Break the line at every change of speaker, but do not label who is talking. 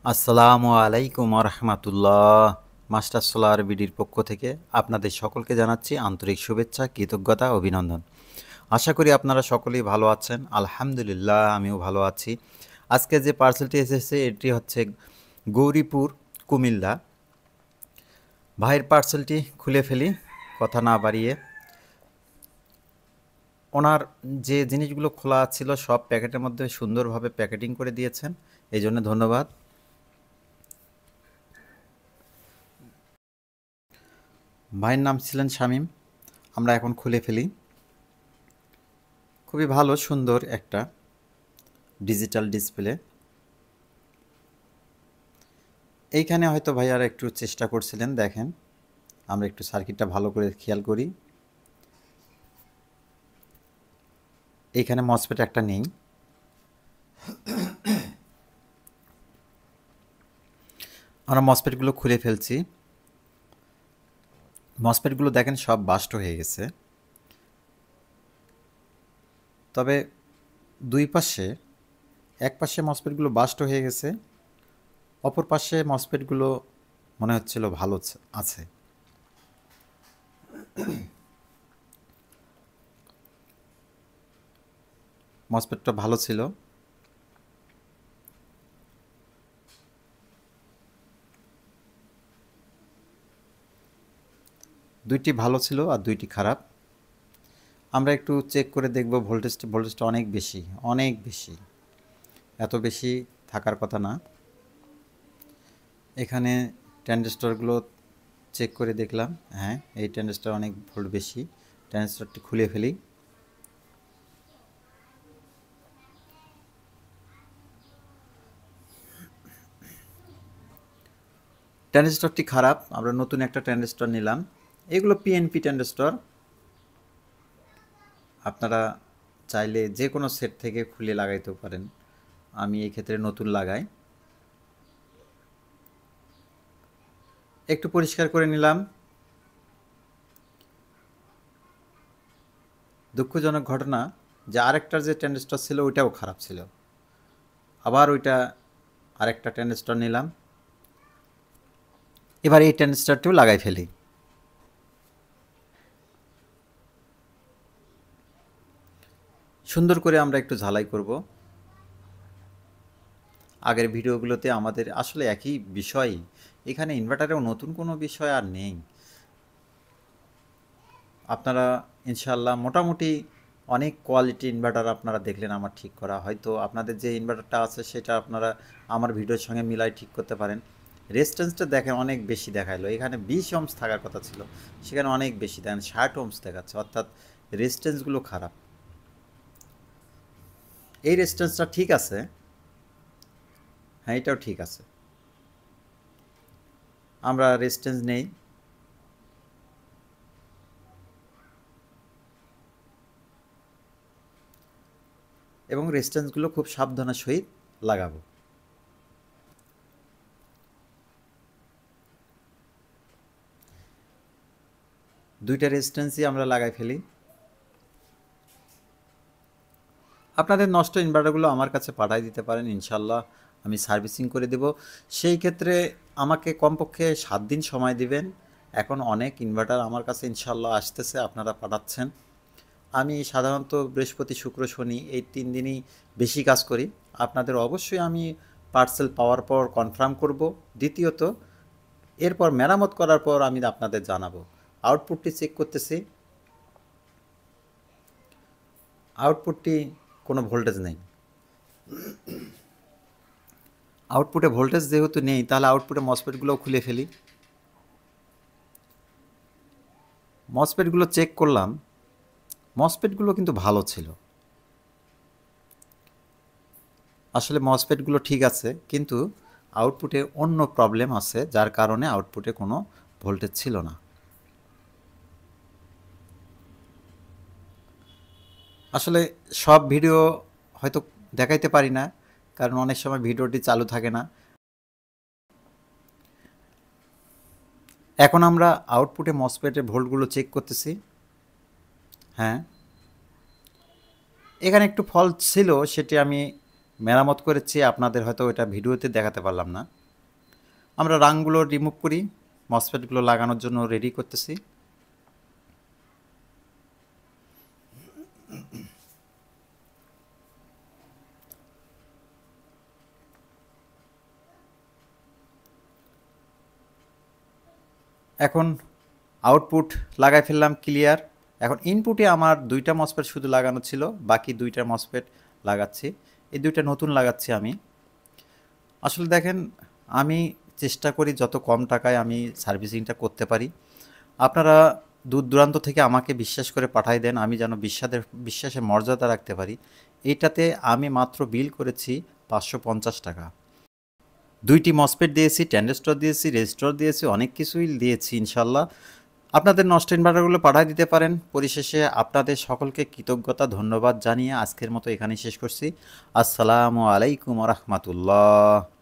আসসালামু আলাইকুম রহমতুল্লাহ। Master solar বিডির পক্ষ থেকে আপনাদের সকলকে জানাচ্ছি আন্তরিক শুভেচ্ছা, কৃতজ্ঞতা, অভিনন্দন। আশা করি আপনারা সকলেই ভালো আছেন। আলহামদুলিল্লাহ, আমিও ভালো আছি। আজকে যে পার্সেলটি এসেছে এটি হচ্ছে গৌরীপুর, কুমিল্লা। ভাইয়ের পার্সেলটি খুলে ফেলি কথা না বাড়িয়ে। ওনার যে জিনিসগুলো খোলা ছিল সব প্যাকেটের মধ্যে সুন্দরভাবে প্যাকেটিং করে দিয়েছেন, এই জন্য ধন্যবাদ। ভাইয়ের নাম ছিলেন শামীম। আমরা এখন খুলে ফেলি। খুবই ভালো, সুন্দর একটা ডিজিটাল ডিসপ্লে। এইখানে হয়তো ভাইয়ারা একটু চেষ্টা করছিলেন, দেখেন আমরা একটু সার্কিটটা ভালো করে খেয়াল করি। এইখানে মসফেট একটা নেই। আমরা মসফেটগুলো খুলে ফেলছি। মসফেটগুলো দেখেন সব বাস্ট হয়ে গেছে, তবে দুই পাশে, এক পাশে মসফেটগুলো বাস্ট হয়ে গেছে, অপর পাশে মসফেটগুলো মনে হচ্ছিল ভালো আছে। মসফেটটা ভালো ছিল। দুইটি ভালো ছিল আর দুইটি খারাপ। আমরা একটু চেক করে দেখব। ভোল্টেজটা অনেক বেশি, অনেক বেশি, এত বেশি থাকার কথা না। এখানে ট্রানজিস্টরগুলো চেক করে দেখলাম, হ্যাঁ এই ট্রানজিস্টর অনেক ভোল্ট বেশি। ট্রানজিস্টরটি খুলে ফেলি। ট্রানজিস্টরটি খারাপ, আমরা নতুন একটা ট্রানজিস্টর নিলাম। এগুলো পিএনপি ট্রানজিস্টর, আপনারা চাইলে যে কোনো সেট থেকে খুলে লাগাইতে পারেন। আমি এই ক্ষেত্রে নতুন লাগাই। একটু পরিষ্কার করে নিলাম। দুঃখজনক ঘটনা যে আরেকটার যে ট্রানজিস্টর ছিল ওইটাও খারাপ ছিল। আবার ওইটা আরেকটা ট্রানজিস্টর নিলাম। এবার এই ট্রানজিস্টরটিও লাগাই ফেলি। সুন্দর করে আমরা একটু ঝালাই করব। আগের ভিডিওগুলোতে আমাদের আসলে একই বিষয়, এখানে ইনভার্টারেও নতুন কোনো বিষয় আর নেই। আপনারা ইনশাল্লাহ মোটামুটি অনেক কোয়ালিটি ইনভার্টার আপনারা দেখলেন আমার ঠিক করা। হয়তো আপনাদের যে ইনভার্টারটা আছে সেটা আপনারা আমার ভিডিওর সঙ্গে মিলাই ঠিক করতে পারেন। রেজিস্ট্যান্সটা দেখেন অনেক বেশি দেখাইলো, এখানে 20 ওহমস থাকার কথা ছিল, সেখানে অনেক বেশি দেখেন 60 ওহমস দেখাচ্ছে, অর্থাৎ রেজিস্ট্যান্সগুলো খারাপ। এই রেজিস্ট্যান্সটা ঠিক আছে, হ্যাঁ এটাও ঠিক আছে। আমরা রেজিস্ট্যান্স নেই। এবং রেজিস্ট্যান্সগুলো খুব সাবধানের সহিত লাগাবো। দুইটা রেজিস্ট্যান্সই আমরা লাগাই ফেলি। আপনাদের নষ্ট ইনভার্টারগুলো আমার কাছে পাঠাই দিতে পারেন, ইনশাল্লাহ আমি সার্ভিসিং করে দেব। সেই ক্ষেত্রে আমাকে কমপক্ষে 7 দিন সময় দিবেন। এখন অনেক ইনভার্টার আমার কাছে ইনশাল্লাহ আসতেছে, আপনারা পাঠাচ্ছেন। আমি সাধারণত বৃহস্পতি, শুক্র, শনি এই 3 দিনই বেশি কাজ করি। আপনাদের অবশ্যই আমি পার্সেল পাওয়ার পর কনফার্ম করব। দ্বিতীয়ত এরপর মেরামত করার পর আমি আপনাদের জানাবো। আউটপুটটি চেক করতেছি, আউটপুটটি কোনো ভোল্টেজ নেই। আউটপুটে ভোল্টেজ যেহেতু নেই, তাহলে আউটপুটে মসফেটগুলোও খুলে ফেলি। মসফেটগুলো চেক করলাম, মসফেটগুলো কিন্তু ভালো ছিল। আসলে মসফেটগুলো ঠিক আছে, কিন্তু আউটপুটে অন্য প্রবলেম আছে, যার কারণে আউটপুটে কোনো ভোল্টেজ ছিল না। আসলে সব ভিডিও হয়তো দেখাইতে পারি না, কারণ অনেক সময় ভিডিওটি চালু থাকে না। এখন আমরা আউটপুটে মসফেটের ভোল্টগুলো চেক করতেছি। হ্যাঁ, এখানে একটু ফল্ট ছিল, সেটি আমি মেরামত করেছি, আপনাদের হয়তো ওটা ভিডিওতে দেখাতে পারলাম না। আমরা রাংগুলো রিমুভ করি, মসফেটগুলো লাগানোর জন্য রেডি করতেছি। এখন আউটপুট লাগাই ফেললাম ক্লিয়ার। এখন ইনপুটে আমার 2টা মসফেট শুধু লাগানো ছিল, বাকি 2টা মসফেট লাগাচ্ছি। এই 2টা নতুন লাগাচ্ছি আমি। আসলে দেখেন, আমি চেষ্টা করি যত কম টাকায় আমি সার্ভিসিংটা করতে পারি। আপনারা দূর দূরান্ত থেকে আমাকে বিশ্বাস করে পাঠাই দেন, আমি যেন বিশ্বাসের মর্যাদা রাখতে পারি। এইটাতে আমি মাত্র বিল করেছি 550 টাকা। 2টি মসফেট দিয়েছি, ট্যান্ডেস্টর দিয়েছি, রেজিস্টর দিয়েছি, অনেক কিছুই দিয়েছি ইনশাল্লাহ। আপনাদের নষ্ট ইনভার্টারগুলো পাঠিয়ে দিতে পারেন। পরিশেষে আপনাদের সকলকে কৃতজ্ঞতা ধন্যবাদ জানিয়ে আজকের মতো এখানেই শেষ করছি। আসসালামু আলাইকুম ওয়া রাহমাতুল্লাহ।